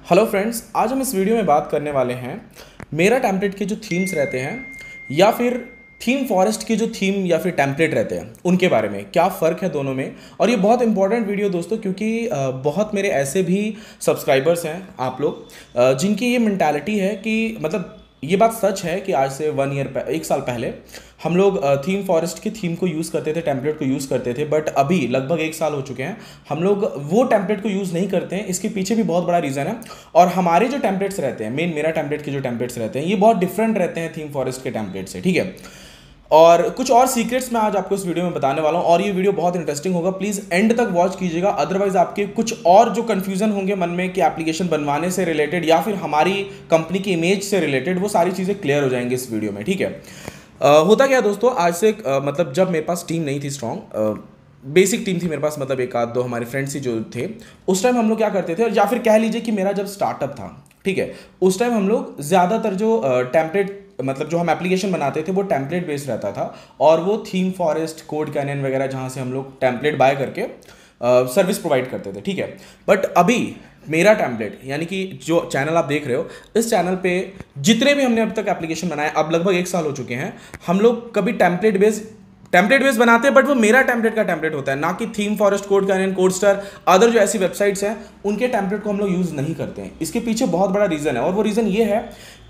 Hello friends, आज हम इस वीडियो में बात करने वाले हैं मेरा टेम्पलेट के जो थीम्स रहते हैं या फिर थीम फॉरेस्ट के जो थीम या फिर टेम्पलेट रहते हैं उनके बारे में क्या फ़र्क है दोनों में। और ये बहुत इंपॉर्टेंट वीडियो दोस्तों, क्योंकि बहुत मेरे ऐसे भी सब्सक्राइबर्स हैं आप लोग जिनकी ये मेंटालिटी है कि मतलब ये बात सच है कि आज से 1 साल पहले हम लोग थीम फॉरेस्ट की थीम को यूज़ करते थे, टेम्पलेट को यूज़ करते थे, बट अभी लगभग 1 साल हो चुके हैं हम लोग वो टेम्पलेट को यूज़ नहीं करते हैं। इसके पीछे भी बहुत बड़ा रीज़न है। और हमारे जो टेम्पलेट्स रहते हैं, मेरा टेम्पलेट के जो टेम्पलेट्स रहते हैं, ये बहुत डिफरेंट रहते हैं थीम फॉरेस्ट के टेम्पलेट से, ठीक है। और कुछ और सीक्रेट्स मैं आज आपको इस वीडियो में बताने वाला हूं और ये वीडियो बहुत इंटरेस्टिंग होगा। प्लीज़ एंड तक वॉच कीजिएगा, अदरवाइज आपके कुछ और जो कंफ्यूजन होंगे मन में कि एप्लीकेशन बनवाने से रिलेटेड या फिर हमारी कंपनी की इमेज से रिलेटेड, वो सारी चीज़ें क्लियर हो जाएंगी इस वीडियो में, ठीक है। होता क्या दोस्तों, आज से मतलब जब मेरे पास टीम नहीं थी स्ट्रॉन्ग, बेसिक टीम थी मेरे पास, मतलब एक आध दो हमारे फ्रेंड्स ही जो थे, उस टाइम हम लोग क्या करते थे, या फिर कह लीजिए कि मेरा जब स्टार्टअप था, ठीक है, उस टाइम हम लोग ज़्यादातर जो टेम्पलेट मतलब जो हम एप्लीकेशन बनाते थे वो टेम्पलेट बेस्ड रहता था। और वो थीम फॉरेस्ट, कोड कैनन वगैरह जहाँ से हम लोग टेम्पलेट बाय करके सर्विस प्रोवाइड करते थे, ठीक है। बट अभी मेरा टेम्पलेट यानी कि जो चैनल आप देख रहे हो, इस चैनल पे जितने भी हमने अब तक एप्लीकेशन बनाए, अब लगभग 1 साल हो चुके हैं, हम लोग कभी टेम्पलेट बेस्ड बनाते हैं, बट वो मेरा टेम्पलेट का टेम्पलेट होता है, ना कि ThemeForest, CodeCanyon, CodeStar, other जो ऐसी वेबसाइट्स हैं उनके टेम्पलेट को हम लोग यूज़ नहीं करते हैं। इसके पीछे बहुत बड़ा रीज़न है, और वो रीज़न ये है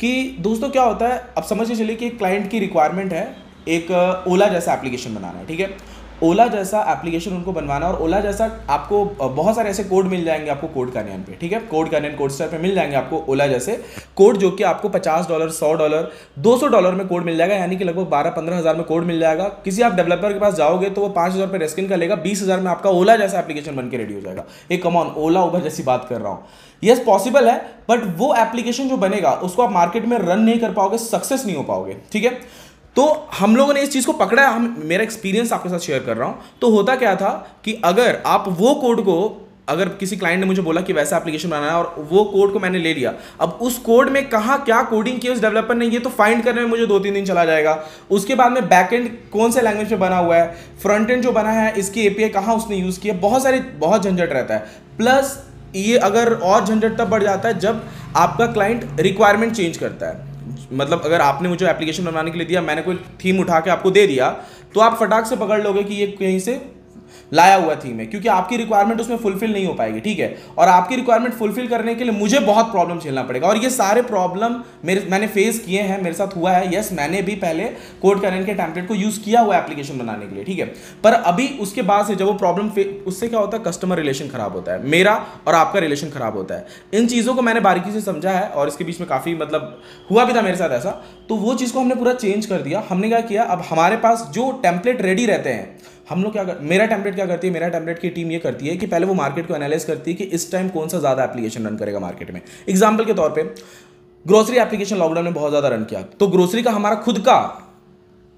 कि दोस्तों क्या होता है, अब समझ के चलिए कि एक क्लाइंट की रिक्वायरमेंट है एक ओला जैसा एप्लीकेशन बनाना है, ठीक है। ओला जैसा एप्लीकेशन उनको बनवाना, और ओला जैसा आपको बहुत सारे ऐसे कोड मिल जाएंगे आपको कोड कैनन पे, ठीक है, कोड कैनन, कोडस्टार पे मिल जाएंगे आपको ओला जैसे कोड, जो कि आपको $50, $100, $200 में कोड मिल जाएगा, यानी कि लगभग 12-15 हज़ार में कोड मिल जाएगा। किसी आप डेवलपर के पास जाओगे तो वो 5,000 रुपये रेस्किन का लेगा, 20,000 में आपका ओला जैसा एप्लीकेशन बन के रेडी हो जाएगा। एक कमॉन, ओला उबर जैसी बात कर रहा हूँ, यस पॉसिबल है, बट वो एप्लीकेशन जो बनेगा उसको आप मार्केट में रन नहीं कर पाओगे, सक्सेस नहीं हो पाओगे, ठीक है। तो हम लोगों ने इस चीज़ को पकड़ा है, मेरा एक्सपीरियंस आपके साथ शेयर कर रहा हूँ। तो होता क्या था कि अगर आप वो कोड को, अगर किसी क्लाइंट ने मुझे बोला कि वैसा एप्लीकेशन बनाना है और वो कोड को मैंने ले लिया, अब उस कोड में कहाँ क्या कोडिंग की उस डेवलपर ने, ये तो फाइंड करने में मुझे 2-3 दिन चला जाएगा। उसके बाद में बैकएंड कौन से लैंग्वेज पे बना हुआ है, फ्रंट एंड जो बना है इसकी एपीआई कहाँ उसने यूज़ किया, बहुत झंझट रहता है। प्लस ये अगर और झंझट तब बढ़ जाता है जब आपका क्लाइंट रिक्वायरमेंट चेंज करता है। मतलब अगर आपने मुझे एप्लीकेशन बनवाने के लिए दिया, मैंने कोई थीम उठा के आपको दे दिया, तो आप फटाक से पकड़ लोगे कि ये कहीं से लाया हुआ थीम है, क्योंकि आपकी रिक्वायरमेंट उसमें फुलफिल नहीं हो पाएगी, ठीक है। और आपकी रिक्वायरमेंट फुलफिल करने के लिए मुझे बहुत प्रॉब्लम झेलना पड़ेगा, और ये सारे प्रॉब्लम मैंने फेस किए हैं, मेरे साथ हुआ है। यस, मैंने भी पहले कोड कैनन के टेम्पलेट को यूज़ किया हुआ एप्लीकेशन बनाने के लिए, ठीक है। पर अभी उसके बाद से जब वो प्रॉब्लम, उससे क्या होता है, कस्टमर रिलेशन खराब होता है, मेरा और आपका रिलेशन खराब होता है। इन चीज़ों को मैंने बारीकी से समझा है, और इसके बीच में काफ़ी मतलब हुआ भी था मेरे साथ ऐसा। तो वो चीज़ को हमने पूरा चेंज कर दिया। हमने क्या किया, अब हमारे पास जो टेम्पलेट रेडी रहते हैं, हम लोग मेरा टेम्पलेट क्या करती है, मेरा टेम्पलेट की टीम ये करती है कि पहले वो मार्केट को एनालाइज करती है कि इस टाइम कौन सा ज़्यादा एप्लीकेशन रन करेगा मार्केट में। एग्जांपल के तौर पे ग्रोसरी एप्लीकेशन लॉकडाउन में बहुत ज़्यादा रन किया, तो ग्रोसरी का हमारा खुद का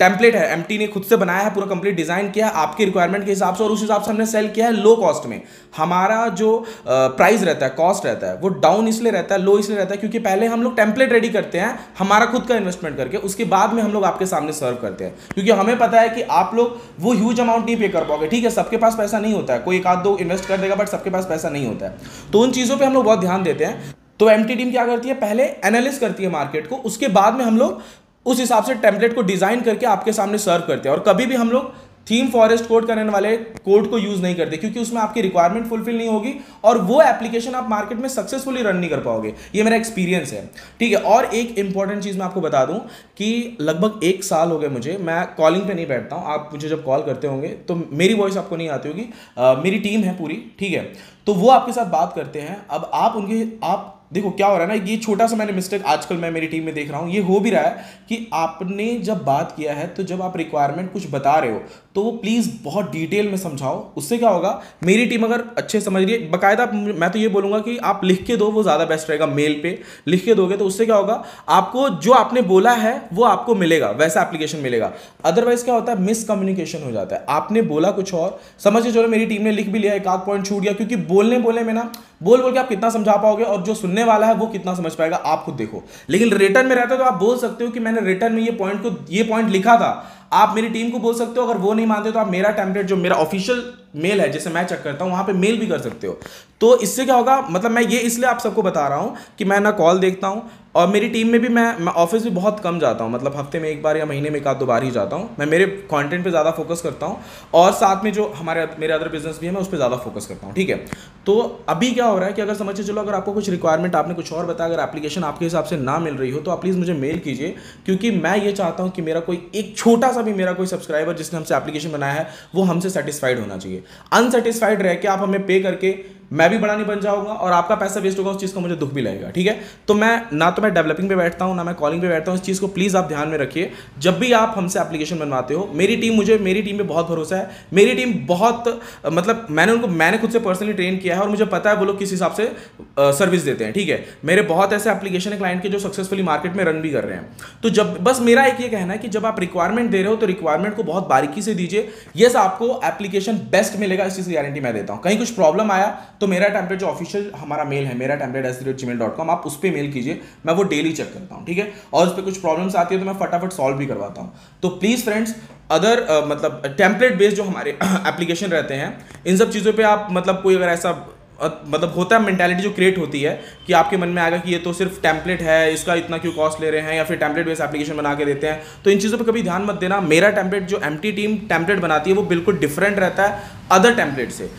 टेम्पलेट है, एमटी ने खुद से बनाया है, पूरा कंप्लीट डिजाइन किया है आपकी रिक्वायरमेंट के हिसाब से, और उस हिसाब से हमने सेल किया है लो कॉस्ट में। हमारा जो प्राइस रहता है, कॉस्ट रहता है, वो डाउन इसलिए रहता है, लो इसलिए रहता है क्योंकि पहले हम लोग टेम्पलेट रेडी करते हैं हमारा खुद का इन्वेस्टमेंट करके, उसके बाद में हम लोग आपके सामने सर्व करते हैं, क्योंकि हमें पता है कि आप लोग वो ह्यूज अमाउंट नहीं पे कर पाओगे, ठीक है। सबके पास पैसा नहीं होता है, कोई एक आध दो इन्वेस्ट कर देगा, बट सबके पास पैसा नहीं होता है। तो उन चीज़ों पर हम लोग बहुत ध्यान देते हैं। तो एमटी टीम क्या करती है, पहले एनालिस करती है मार्केट को, उसके बाद में हम लोग उस हिसाब से टेम्पलेट को डिजाइन करके आपके सामने सर्व करते हैं। और कभी भी हम लोग थीम फॉरेस्ट, कोड कैनन वाले कोड को यूज नहीं करते, क्योंकि उसमें आपकी रिक्वायरमेंट फुलफिल नहीं होगी और वो एप्लीकेशन आप मार्केट में सक्सेसफुली रन नहीं कर पाओगे। ये मेरा एक्सपीरियंस है, ठीक है। और एक इंपॉर्टेंट चीज मैं आपको बता दूं कि लगभग 1 साल हो गए मुझे, मैं कॉलिंग पे नहीं बैठता हूं। आप मुझे जब कॉल करते होंगे तो मेरी वॉइस आपको नहीं आती होगी, मेरी टीम है पूरी, ठीक है, तो वो आपके साथ बात करते हैं। अब आप देखो क्या हो रहा है ना, ये छोटा सा मैंने मिस्टेक आजकल मैं मेरी टीम में देख रहा हूँ, ये हो भी रहा है कि आपने जब बात किया है, तो जब आप रिक्वायरमेंट कुछ बता रहे हो तो वो प्लीज़ बहुत डिटेल में समझाओ। उससे क्या होगा, मेरी टीम अगर अच्छे समझ रही है, बाकायदा मैं तो ये बोलूँगा कि आप लिख के दो, वो ज़्यादा बेस्ट रहेगा। मेल पे लिख के दोगे तो उससे क्या होगा, आपको जो आपने बोला है वो आपको मिलेगा, वैसा एप्लीकेशन मिलेगा। अदरवाइज क्या होता है, मिसकम्युनिकेशन हो जाता है। आपने बोला कुछ और, समझ के चलो मेरी टीम ने लिख भी लिया, एक आध पॉइंट छूट गया, क्योंकि बोलने में ना बोल के आप कितना समझा पाओगे और जो सुनने वाला है वो कितना समझ पाएगा, आप खुद देखो। लेकिन रिटर्न में रहता है तो आप बोल सकते हो कि मैंने रिटर्न में ये पॉइंट लिखा था, आप मेरी टीम को बोल सकते हो। अगर वो नहीं मानते तो आप मेरा टेम्पलेट, जो मेरा ऑफिशियल मेल है, जैसे मैं चेक करता हूँ, वहाँ पे मेल भी कर सकते हो। तो इससे क्या होगा, मतलब मैं ये इसलिए आप सबको बता रहा हूँ कि मैं ना कॉल देखता हूँ, और मेरी टीम में भी मैं ऑफिस भी बहुत कम जाता हूँ, मतलब हफ्ते में एक बार या महीने में एक आध दो बार ही जाता हूँ। मैं मेरे कंटेंट पे ज़्यादा फोकस करता हूँ, और साथ में जो मेरे अदर बिजनेस भी है मैं उस पर ज़्यादा फोकस करता हूँ, ठीक है। तो अभी क्या हो रहा है कि अगर समझिए चलो, अगर आपको कुछ रिक्वायरमेंट, आपने कुछ और बताया, अगर एप्लीकेशन आपके हिसाब से ना मिल रही हो तो आप प्लीज़ मुझे मेल कीजिए, क्योंकि मैं ये चाहता हूँ कि मेरा कोई एक छोटा सा भी मेरा कोई सब्सक्राइबर जिसने हमसे एप्लीकेशन बनाया है वो हमसे सेटिस्फाइड होना चाहिए। अनसेटिस्फाइड रह के आप हमें पे करके मैं भी बड़ा नहीं बन जाऊंगा और आपका पैसा वेस्ट होगा, उस चीज़ का मुझे दुख भी लगेगा, ठीक है। तो मैं डेवलपिंग पे बैठता हूँ, ना मैं कॉलिंग पे बैठता हूँ। इस चीज़ को प्लीज़ आप ध्यान में रखिए। जब भी आप हमसे एप्लीकेशन बनवाते हो, मेरी टीम पे बहुत भरोसा है। मेरी टीम बहुत मतलब मैंने खुद से पर्सनली ट्रेन किया है, और मुझे पता है वो लोग किस हिसाब से सर्विस देते हैं, ठीक है। मेरे बहुत ऐसे एप्लीकेशन है क्लाइंट के जो सक्सेसफुली मार्केट में रन भी कर रहे हैं। तो जब बस मेरा एक ये कहना है कि जब आप रिक्वायरमेंट दे रहे हो तो रिक्वायरमेंट को बहुत बारीकी से दीजिए। यस, आपको एप्लीकेशन बेस्ट मिलेगा, इस चीज़ की गारंटी मैं देता हूँ। कहीं कुछ प्रॉब्लम आया तो मेरा टेम्पलेट जो ऑफिशियल हमारा मेल है, मेरा टेम्पलेट@gmail.com, आप उस पर मेल कीजिए, मैं वो डेली चेक करता हूँ, ठीक है। और उस पर कुछ प्रॉब्लम्स आती है तो मैं फटाफट सॉल्व भी करवाता हूँ। तो प्लीज़ फ्रेंड्स, अदर मतलब टेम्पलेट बेस्ड जो हमारे एप्लीकेशन रहते हैं, इन सब चीज़ों पे आप मतलब कोई अगर ऐसा मतलब होता है मेंटालिटी जो क्रिएट होती है कि आपके मन में आएगा कि ये तो सिर्फ टेम्पलेट है, इसका इतना क्यों कॉस्ट ले रहे हैं, या फिर टेम्पलेट बेस्ड एप्लीकेशन बना के देते हैं, तो इन चीज़ों पे कभी ध्यान मत देना। मेरा टेम्पलेट जो एमटी टीम टेम्पलेट बनाती है वो बिल्कुल डिफरेंट रहता है अदर टेम्पलेट से,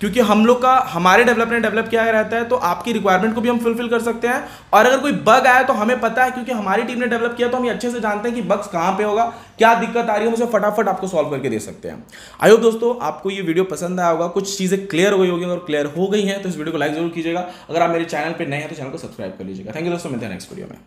क्योंकि हम लोग का हमारे डेवलपर ने डेवलप किया रहता है, तो आपकी रिक्वायरमेंट को भी हम फुलफिल कर सकते हैं। और अगर कोई बग आया तो हमें पता है, क्योंकि हमारी टीम ने डेवलप किया, तो हम ये अच्छे से जानते हैं कि बग्स कहाँ पे होगा, क्या दिक्कत आ रही है, हम उसे फटाफट आपको सॉल्व करके दे सकते हैं। आई होप दोस्तों आपको ये वीडियो पसंद आया होगा, कुछ चीज़ें क्लियर हो गई होगी, और क्लियर हो गई हैं तो इस वीडियो को लाइक जरूर कीजिएगा। अगर आप मेरे चैनल पर नए हैं तो चैनल को सब्सक्राइब कर लीजिएगा। थैंक यू दोस्तों, मिलते हैं नेक्स्ट वीडियो में।